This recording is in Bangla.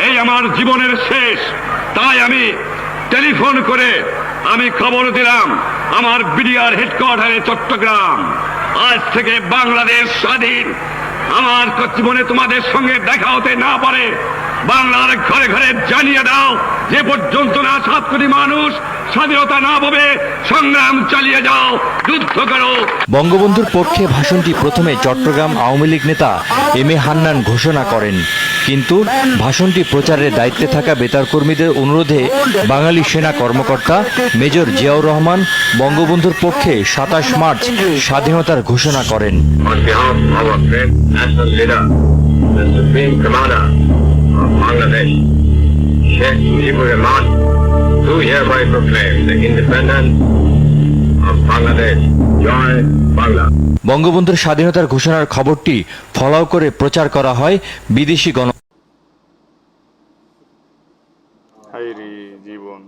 এই আমার জীবনের শেষ, তাই আমি টেলিফোন করে আমি খবর দিলাম আমার বিডিআর হেডকোয়ার্টারে চট্টগ্রাম, আজ থেকে বাংলাদেশ স্বাধীন। আমার জীবনে তোমাদের সঙ্গে দেখা হতে না পারে, বাংলার ঘরে ঘরে জানিয়ে দাও, যে পর্যন্ত না 7 কোটি মানুষ স্বাধীনতা না পাবে সংগ্রাম চালিয়ে যাও, যুদ্ধ করো। বঙ্গবন্ধুর পক্ষে ভাষণটি প্রথমে চট্টগ্রাম আওয়ামী লীগ নেতা এম এ হান্নান ঘোষণা করেন, কিন্তু ভাষণটি প্রচারের দায়িত্বে থাকা বেতার কর্মীদের অনুরোধে বাঙালি সেনা কর্মকর্তা মেজর জিয়াউর রহমান বঙ্গবন্ধুর পক্ষে 27 মার্চ স্বাধীনতার ঘোষণা করেন। বঙ্গবন্ধুর স্বাধীনতার ঘোষণার খবরটি ফলাও করে প্রচার করা হয় বিদেশি গণ। হায়রে জীবন।